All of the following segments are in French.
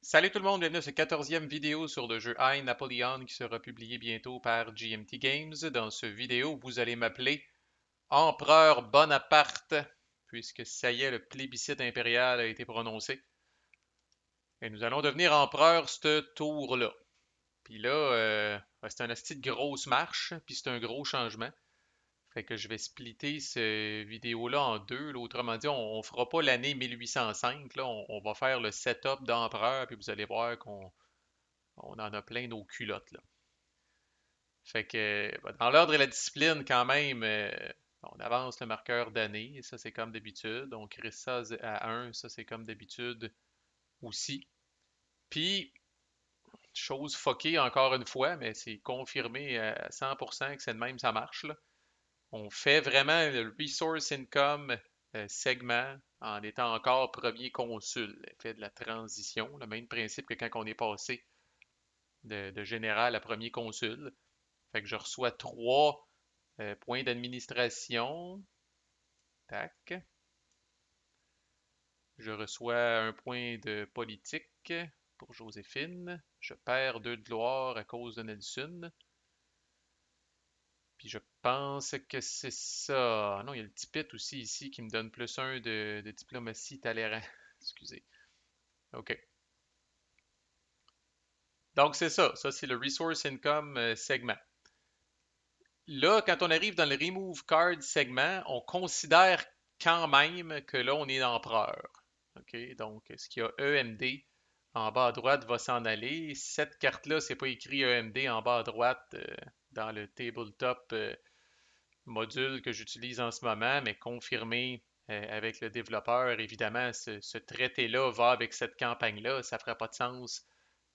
Salut tout le monde, bienvenue à cette 14e vidéo sur le jeu I, Napoleon qui sera publié bientôt par GMT Games. Dans ce vidéo, vous allez m'appeler Empereur Bonaparte, puisque ça y est, le plébiscite impérial a été prononcé. Et nous allons devenir empereur ce tour-là. Puis là, c'est un asti de grosse marche, puis c'est un gros changement. Fait que je vais splitter cette vidéo-là en deux. Là. Autrement dit, on fera pas l'année 1805. Là. On va faire le setup d'empereur, puis vous allez voir qu'on on en a plein nos culottes, là. Fait que dans l'ordre et la discipline, quand même, on avance le marqueur d'année, ça c'est comme d'habitude. On crée ça à 1, ça c'est comme d'habitude aussi. Puis, chose fuckée encore une fois, mais c'est confirmé à 100% que c'est de même ça marche, là. On fait vraiment le resource income segment en étant encore premier consul. Fait de la transition, le même principe que quand on est passé de général à premier consul. Fait que je reçois 3 points d'administration. Tac. Je reçois un point de politique pour Joséphine. Je perds 2 de gloire à cause de Nelson. Puis je pense que c'est ça. Ah non, il y a le Tipit aussi ici qui me donne plus un de diplomatie Talleyrand. Excusez. OK. Donc c'est ça. Ça, c'est le Resource Income segment. Là, quand on arrive dans le Remove Card segment, on considère quand même que là, on est empereur. OK? Donc, ce qu'il y a EMD en bas à droite va s'en aller. Cette carte-là, c'est pas écrit EMD en bas à droite dans le tabletop module que j'utilise en ce moment, mais confirmé avec le développeur. Évidemment, ce traité-là va avec cette campagne-là. Ça ne fera pas de sens.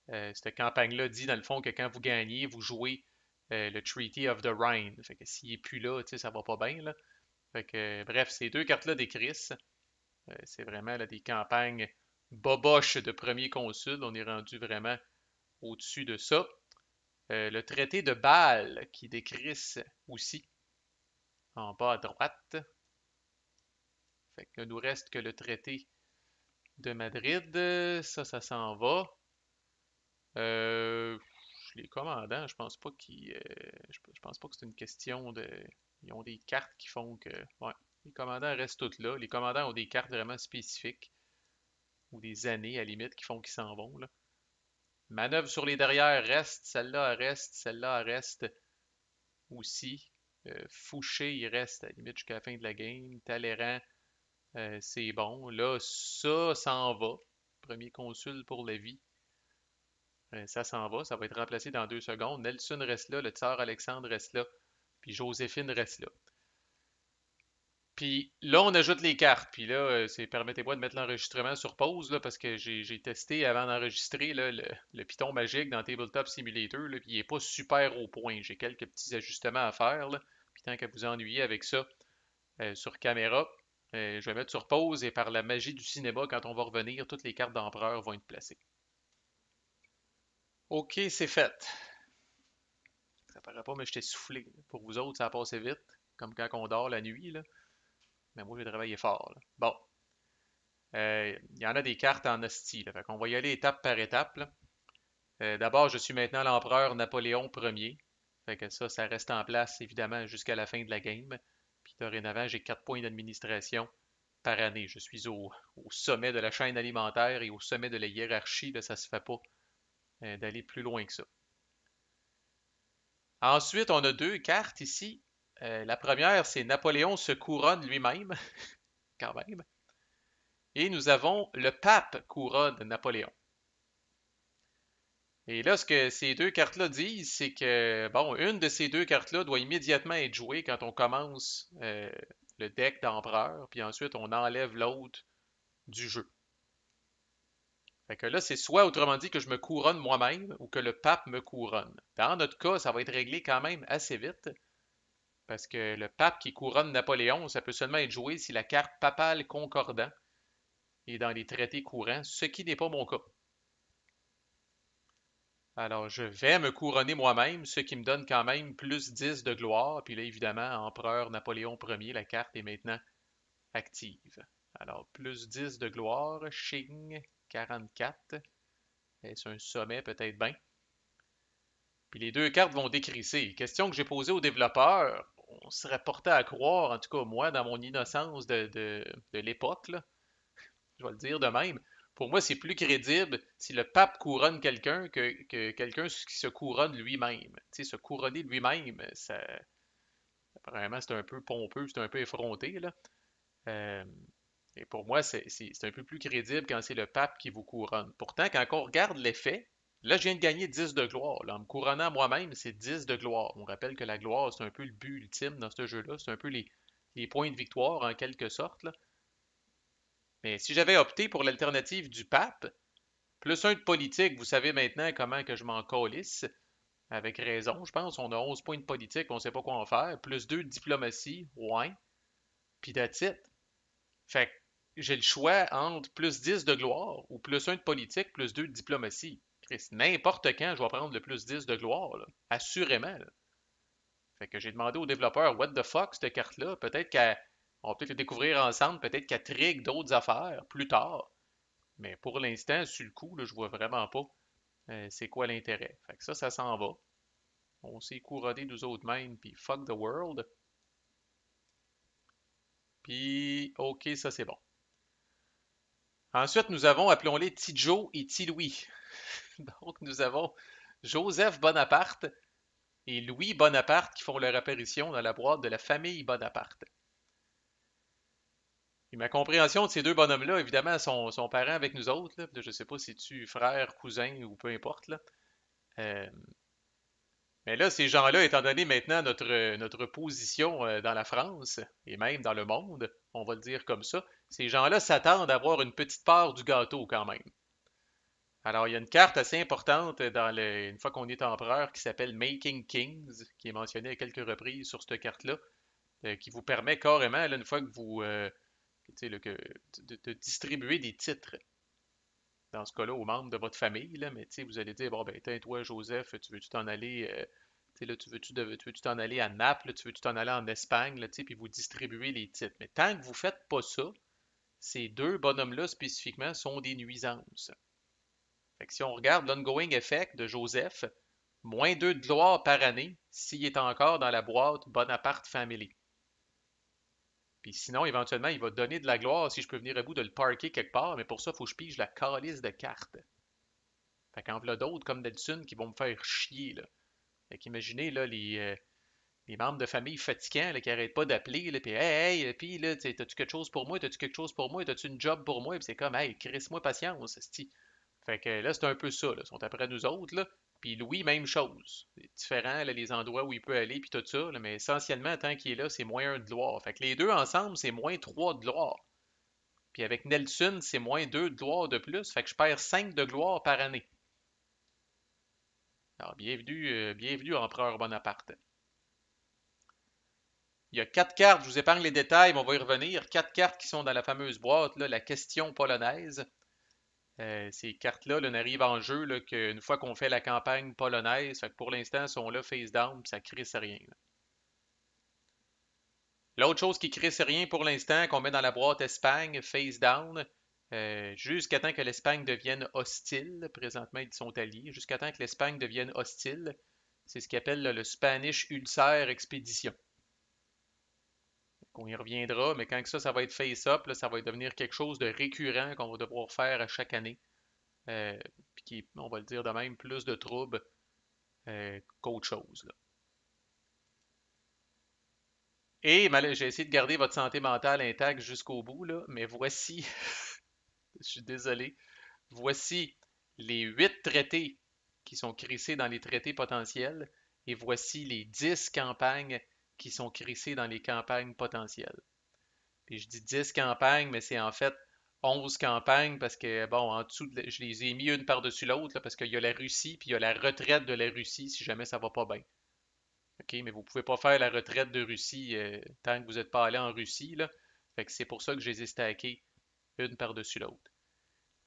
Cette campagne-là dit, dans le fond, que quand vous gagnez, vous jouez le Treaty of the Rhine. Fait que s'il n'est plus là, tu sais, ça va pas bien, là. Fait que, bref, ces deux cartes-là décrissent. C'est vraiment là, des campagnes boboches de premier consul. On est rendu vraiment au-dessus de ça. Le traité de Bâle qui décrisse aussi en bas à droite. Fait que nous reste que le traité de Madrid. Ça s'en va. Euh, les commandants, je pense pas je pense pas que c'est une question de. Ils ont des cartes qui font que. Ouais, les commandants restent tous là. Les commandants ont des cartes vraiment spécifiques ou des années à la limite qui font qu'ils s'en vont, là. Manœuvre sur les derrière reste, celle-là reste aussi. Fouché, il reste à la limite jusqu'à la fin de la game. Talleyrand, c'est bon. Là, ça s'en va. Premier consul pour la vie. Ça s'en va. Ça va être remplacé dans 2 secondes. Nelson reste là. Le tsar Alexandre reste là. Puis Joséphine reste là. Puis là, on ajoute les cartes. Puis là, permettez-moi de mettre l'enregistrement sur pause là, parce que j'ai testé avant d'enregistrer là, le Python magique dans Tabletop Simulator. Là, puis il n'est pas super au point. J'ai quelques petits ajustements à faire. Là. Puis tant qu'à vous ennuyer avec ça sur caméra, je vais mettre sur pause et par la magie du cinéma, quand on va revenir, toutes les cartes d'empereur vont être placées. OK, c'est fait. Ça paraît pas, mais je t'ai soufflé. Pour vous autres, ça a passé vite, comme quand on dort la nuit. Là. Mais moi, j'ai travaillé fort. Là. Bon. Il y en a des cartes en hostie. Là. Fait qu'on va y aller étape par étape. Là. D'abord, je suis maintenant l'empereur Napoléon Ier. Fait que ça reste en place évidemment jusqu'à la fin de la game. Puis dorénavant, j'ai 4 points d'administration par année. Je suis au sommet de la chaîne alimentaire et au sommet de la hiérarchie. Là, ça se fait pas d'aller plus loin que ça. Ensuite, on a 2 cartes ici. La première, c'est Napoléon se couronne lui-même, quand même. Et nous avons le pape couronne Napoléon. Et là, ce que ces 2 cartes-là disent, c'est que, bon, une de ces 2 cartes-là doit immédiatement être jouée quand on commence le deck d'empereur, puis ensuite on enlève l'autre du jeu. Fait que là, c'est soit autrement dit que je me couronne moi-même ou que le pape me couronne. Dans notre cas, ça va être réglé quand même assez vite, parce que le pape qui couronne Napoléon, ça peut seulement être joué si la carte papale concordant est dans les traités courants, ce qui n'est pas mon cas. Alors, je vais me couronner moi-même, ce qui me donne quand même plus 10 de gloire. Puis là, évidemment, empereur Napoléon Ier, la carte est maintenant active. Alors, plus 10 de gloire, Ching 44. Est-ce un sommet? Peut-être bien. Puis les deux cartes vont décrisser. Question que j'ai posée aux développeurs, on serait porté à croire, en tout cas moi, dans mon innocence de l'époque, là, je vais le dire de même, pour moi, c'est plus crédible si le pape couronne quelqu'un que quelqu'un qui se couronne lui-même. Tu sais, se couronner lui-même, ça, apparemment, c'est un peu pompeux, c'est un peu effronté, là. Euh, et pour moi, c'est un peu plus crédible quand c'est le pape qui vous couronne. Pourtant, quand on regarde l'effet, là, je viens de gagner 10 de gloire. Là. En me couronnant moi-même, c'est 10 de gloire. On rappelle que la gloire, c'est un peu le but ultime dans ce jeu-là. C'est un peu les points de victoire, en quelque sorte. Là. Mais si j'avais opté pour l'alternative du pape, plus un de politique, vous savez maintenant comment que je m'en calisse. Avec raison, je pense. On a 11 points de politique, on sait pas quoi en faire. Plus 2 de diplomatie, ouais. Puis that's it. Fait que j'ai le choix entre plus 10 de gloire ou plus un de politique, plus 2 de diplomatie. Chris, n'importe quand, je vais prendre le plus 10 de gloire, là. Assurément. Là. Fait que j'ai demandé aux développeurs, what the fuck, cette carte-là? Peut-être on va peut-être le découvrir ensemble, peut-être qu'elle trigue d'autres affaires plus tard. Mais pour l'instant, sur le coup, là, je vois vraiment pas c'est quoi l'intérêt. Fait que ça s'en va. On s'est couronné nous autres mêmes, puis fuck the world. Puis, ok, ça c'est bon. Ensuite, nous avons, appelons-les Tidjo et Louis. Donc, nous avons Joseph Bonaparte et Louis Bonaparte qui font leur apparition dans la boîte de la famille Bonaparte. Et ma compréhension de ces deux bonhommes-là, évidemment, sont parents avec nous autres. Là. Je ne sais pas si tu frère, cousin ou peu importe. Là. Euh, mais là, ces gens-là, étant donné maintenant notre position dans la France et même dans le monde, on va le dire comme ça, ces gens-là s'attendent à avoir une petite part du gâteau quand même. Alors, il y a une carte assez importante une fois qu'on est empereur qui s'appelle Making Kings, qui est mentionnée à quelques reprises sur cette carte-là, qui vous permet carrément, là, une fois que vous, tu sais, là, de distribuer des titres, dans ce cas-là, aux membres de votre famille, là, mais tu sais, vous allez dire, bon, ben, tiens, toi, Joseph, tu veux-tu t'en aller, tu sais, là, tu veux-tu t'en aller à Naples, là, tu veux-tu t'en aller en Espagne, là, tu sais, puis vous distribuez les titres. Mais tant que vous ne faites pas ça, ces deux bonhommes-là spécifiquement sont des nuisances. Fait que si on regarde l'ongoing effect de Joseph, moins 2 de gloire par année s'il est encore dans la boîte Bonaparte Family. Puis sinon, éventuellement, il va donner de la gloire si je peux venir à bout de le parker quelque part, mais pour ça, il faut que je pige la calice de cartes. Fait qu'en voilà d'autres comme Nelson qui vont me faire chier, là. Fait qu'imaginez, là, les membres de famille fatigants, là, qui arrêtent pas d'appeler, là, puis hey, hey, puis là, t'as-tu quelque chose pour moi, t'as-tu quelque chose pour moi, t'as-tu une job pour moi, puis c'est comme, hey, crisse-moi patience, esti. Fait que là, c'est un peu ça, là. Ils sont après nous autres, là. Puis Louis, même chose. C'est différent, là, les endroits où il peut aller, puis tout ça, là, mais essentiellement, tant qu'il est là, c'est moins un de gloire. Fait que les deux ensemble, c'est moins 3 de gloire. Puis avec Nelson, c'est moins 2 de gloire de plus. Fait que je perds 5 de gloire par année. Alors, bienvenue, Empereur Bonaparte. Il y a quatre cartes, je vous épargne les détails, mais on va y revenir. Quatre cartes qui sont dans la fameuse boîte, là, la question polonaise. Ces cartes-là là, n'arrivent en jeu là, qu'une fois qu'on fait la campagne polonaise. Fait que pour l'instant, elles sont là face down, puis ça crisse rien. Là. L'autre chose qui crisse rien pour l'instant, qu'on met dans la boîte Espagne, face down, jusqu'à temps que l'Espagne devienne hostile. Présentement, ils sont alliés. Jusqu'à temps que l'Espagne devienne hostile. C'est ce qu'ils appellent là, le Spanish Ulcer Expedition. On y reviendra, mais quand ça va être face-up, ça va devenir quelque chose de récurrent qu'on va devoir faire à chaque année. Euh, puis qui, on va le dire de même, plus de troubles qu'autre chose. Là. Et j'ai essayé de garder votre santé mentale intacte jusqu'au bout, là, mais voici, je suis désolé, voici les 8 traités qui sont crissés dans les traités potentiels et voici les 10 campagnes qui sont crissées dans les campagnes potentielles. Puis je dis 10 campagnes, mais c'est en fait 11 campagnes parce que, bon, en dessous, je les ai mis une par-dessus l'autre parce qu'il y a la Russie puis il y a la retraite de la Russie si jamais ça va pas bien. OK, mais vous pouvez pas faire la retraite de Russie tant que vous n'êtes pas allé en Russie, là. Fait que c'est pour ça que je les ai stackés une par-dessus l'autre.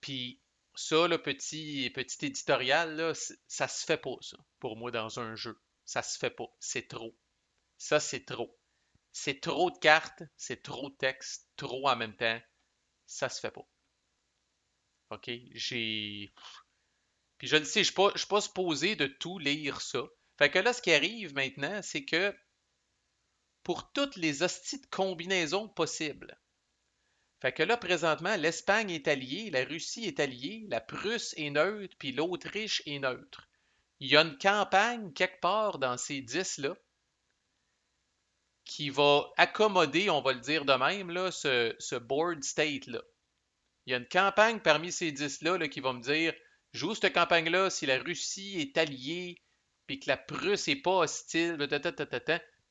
Puis ça, le petit éditorial, là, ça se fait pas, ça, pour moi, dans un jeu. Ça se fait pas. C'est trop. Ça, c'est trop. C'est trop de cartes, c'est trop de texte, trop en même temps. Ça se fait pas. OK? Puis je le sais, je suis pas supposé de tout lire ça. Fait que là, ce qui arrive maintenant, c'est que pour toutes les hosties de combinaisons possibles. Fait que là, présentement, l'Espagne est alliée, la Russie est alliée, la Prusse est neutre, puis l'Autriche est neutre. Il y a une campagne quelque part dans ces 10-là qui va accommoder, on va le dire de même, là, ce board state-là. Il y a une campagne parmi ces 10-là là, qui va me dire, joue cette campagne-là si la Russie est alliée, puis que la Prusse n'est pas hostile,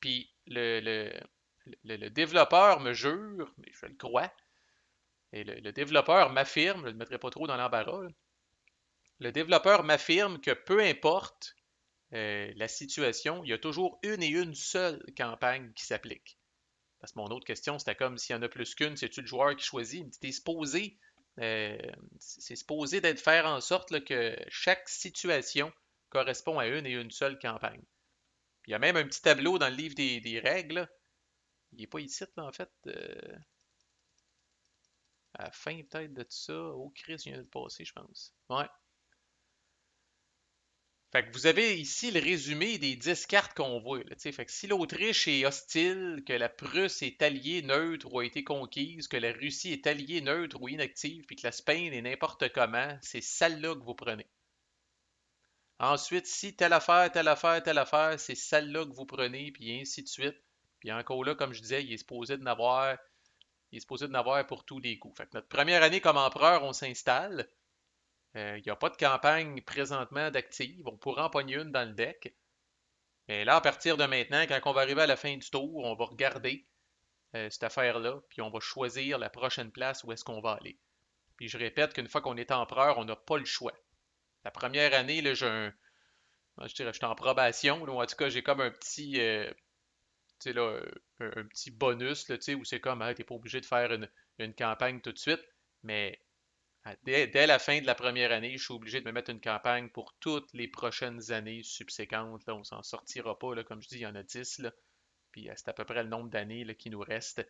puis le développeur me jure, mais je le crois, et le développeur m'affirme, je ne le mettrai pas trop dans l'embarras, là, le développeur m'affirme que peu importe la situation, il y a toujours une et une seule campagne qui s'applique. Parce que mon autre question, c'était comme s'il y en a plus qu'une, c'est-tu le joueur qui choisit? Il me dit, euh, c'est supposé d'être faire en sorte là, que chaque situation correspond à une et une seule campagne. Puis il y a même un petit tableau dans le livre des règles. Là. Il n'est pas ici, là, en fait. À la fin, peut-être, de tout ça. Oh, Chris, il vient de passer, je pense. Ouais. Fait que vous avez ici le résumé des 10 cartes qu'on voit. Là, fait que si l'Autriche est hostile, que la Prusse est alliée, neutre ou a été conquise, que la Russie est alliée, neutre ou inactive, puis que la Spain est n'importe comment, c'est celle-là que vous prenez. Ensuite, si telle affaire, c'est celle-là que vous prenez, puis ainsi de suite. Puis encore là, comme je disais, il est supposé de n'avoir pour tous les coups. Fait que notre première année comme empereur, on s'installe. Il n'y a pas de campagne présentement d'active. On pourra en pogner une dans le deck. Mais là, à partir de maintenant, quand on va arriver à la fin du tour, on va regarder cette affaire-là, puis on va choisir la prochaine place où est-ce qu'on va aller. Puis je répète qu'une fois qu'on est empereur, on n'a pas le choix. La première année, là, je dirais, j'étais en probation, là, ou en tout cas, j'ai comme un petit, tu sais, là, un petit bonus, là, tu sais, où c'est comme, ah, t'es pas obligé de faire une campagne tout de suite, mais dès la fin de la première année, je suis obligé de me mettre une campagne pour toutes les prochaines années subséquentes. Là, on s'en sortira pas. Là, comme je dis, il y en a 10. Là, puis c'est à peu près le nombre d'années là, qui nous reste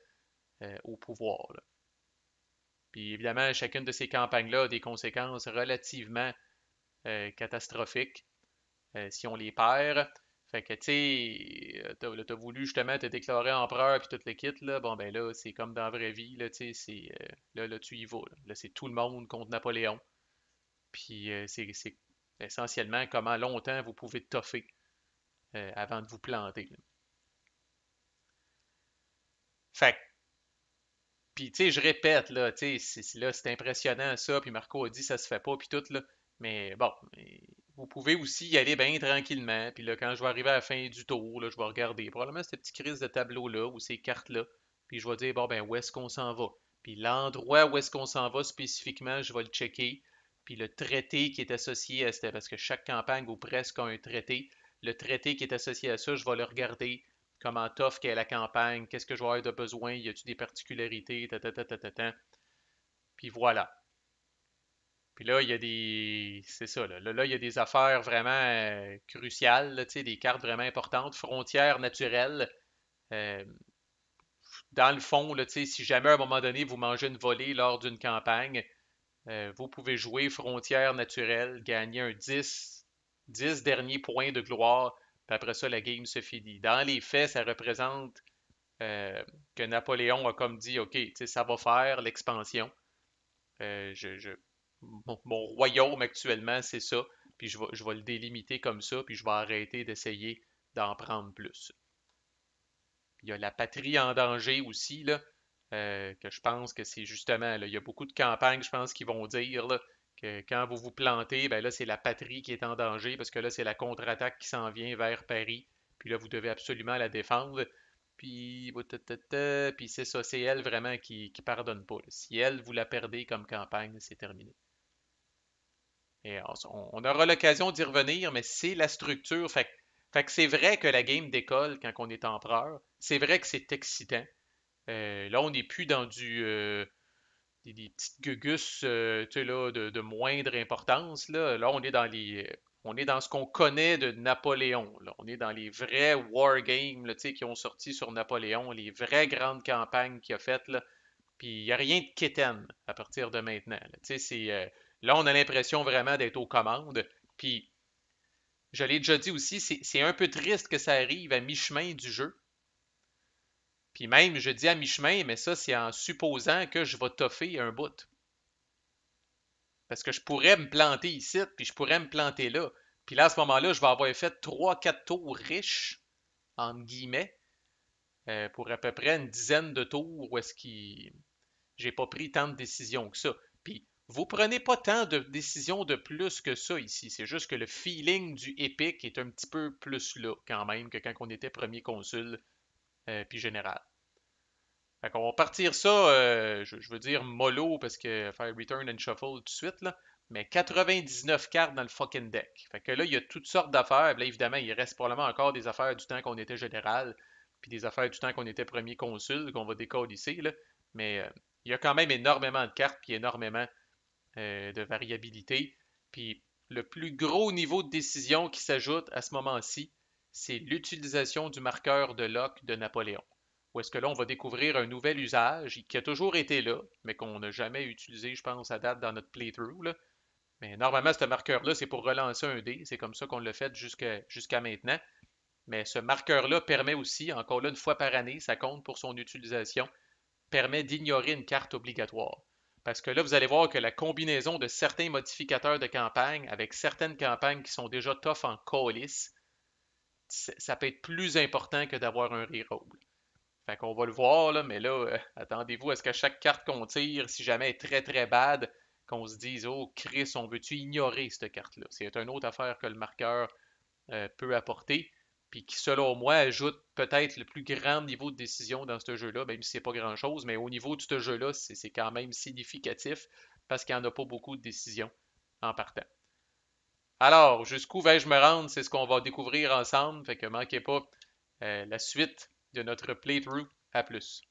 au pouvoir. Là. Puis évidemment, chacune de ces campagnes-là a des conséquences relativement catastrophiques si on les perd. Fait que, tu sais, t'as voulu justement te déclarer empereur puis tout le kit, là. Bon, ben là, c'est comme dans la vraie vie, là, tu sais, là, tu y vas. Là, c'est tout le monde contre Napoléon. Puis c'est essentiellement comment longtemps vous pouvez toffer avant de vous planter. Là. Fait que, puis tu sais, je répète, là, tu sais, là, c'est impressionnant ça, puis Marco a dit ça se fait pas, puis tout, là. Mais bon, vous pouvez aussi y aller bien tranquillement, puis là, quand je vais arriver à la fin du tour, là, je vais regarder probablement cette petite crise de tableau-là, ou ces cartes-là, puis je vais dire, bon, ben, où est-ce qu'on s'en va? Puis l'endroit où est-ce qu'on s'en va spécifiquement, je vais le checker. Puis le traité qui est associé à c'était parce que chaque campagne ou presque a un traité. Le traité qui est associé à ça, je vais le regarder. Comment tough qu'est la campagne, qu'est-ce que je vais avoir de besoin, y a-t-il des particularités, puis voilà. Puis là, il y a des. C'est ça, là, il y a des affaires vraiment cruciales, là, des cartes vraiment importantes, frontières naturelles. Euh, dans le fond, là, si jamais à un moment donné vous mangez une volée lors d'une campagne, vous pouvez jouer frontières naturelles, gagner un 10 derniers points de gloire, puis après ça, la game se finit. Dans les faits, ça représente que Napoléon a comme dit, OK, ça va faire l'expansion. Euh, je, je- mon royaume actuellement, c'est ça. Puis je vais le délimiter comme ça, puis je vais arrêter d'essayer d'en prendre plus. Il y a la patrie en danger aussi, là, que je pense que c'est justement, là, il y a beaucoup de campagnes, je pense, qui vont dire là, que quand vous vous plantez, ben là, c'est la patrie qui est en danger, parce que là, c'est la contre-attaque qui s'en vient vers Paris. Puis là, vous devez absolument la défendre. Puis, puis c'est ça, c'est elle vraiment qui pardonne pas. Là. Si elle, vous la perdez comme campagne, c'est terminé. Et on aura l'occasion d'y revenir, mais c'est la structure. Fait que c'est vrai que la game décolle quand on est empereur. C'est vrai que c'est excitant. Là, on n'est plus dans des petites gugus tu sais, là, de moindre importance. Là, on est dans ce qu'on connaît de Napoléon. Là. On est dans les vrais wargames là, tu sais, qui ont sorti sur Napoléon, les vraies grandes campagnes qu'il a faites. Là. Puis il n'y a rien de quétaine à partir de maintenant. Là. Tu sais, Là, on a l'impression vraiment d'être aux commandes. Puis, je l'ai déjà dit aussi, c'est un peu triste que ça arrive à mi-chemin du jeu. Puis même, je dis à mi-chemin, mais ça, c'est en supposant que je vais toffer un bout. Parce que je pourrais me planter ici, puis je pourrais me planter là. Puis là, à ce moment-là, je vais avoir fait trois, quatre tours riches, entre guillemets, pour à peu près une dizaine de tours où est-ce que j'ai pas pris tant de décisions que ça. Puis, vous prenez pas tant de décisions de plus que ça ici. C'est juste que le feeling du Epic est un petit peu plus là, quand même, que quand on était premier consul, puis général. Fait qu'on va partir ça, je veux dire mollo parce que faire return and shuffle tout de suite, là. Mais 99 cartes dans le fucking deck. Fait que là, il y a toutes sortes d'affaires. Là, évidemment, il reste probablement encore des affaires du temps qu'on était général, puis des affaires du temps qu'on était premier consul, qu'on va décalisser, là. Mais il y a quand même énormément de cartes, puis énormément de variabilité. Puis le plus gros niveau de décision qui s'ajoute à ce moment-ci, c'est l'utilisation du marqueur de lock de Napoléon. Où est-ce que là, on va découvrir un nouvel usage qui a toujours été là, mais qu'on n'a jamais utilisé, je pense, à date dans notre playthrough, là. Mais normalement, ce marqueur-là, c'est pour relancer un dé. C'est comme ça qu'on l'a fait jusqu'à maintenant. Mais ce marqueur-là permet aussi, encore là, une fois par année, ça compte pour son utilisation, permet d'ignorer une carte obligatoire. Parce que là, vous allez voir que la combinaison de certains modificateurs de campagne avec certaines campagnes qui sont déjà tough en coalice, ça peut être plus important que d'avoir un reroll. Fait qu'on va le voir, là, mais là, attendez-vous à ce que chaque carte qu'on tire, si jamais elle est très très bad, qu'on se dise, oh Chris, on veut-tu ignorer cette carte-là? C'est une autre affaire que le marqueur peut apporter, puis qui, selon moi, ajoute peut-être le plus grand niveau de décision dans ce jeu-là, même si c'est pas grand-chose, mais au niveau de ce jeu-là, c'est quand même significatif parce qu'il n'y en a pas beaucoup de décisions en partant. Alors, jusqu'où vais-je me rendre? C'est ce qu'on va découvrir ensemble, fait que manquez pas la suite de notre playthrough. À plus.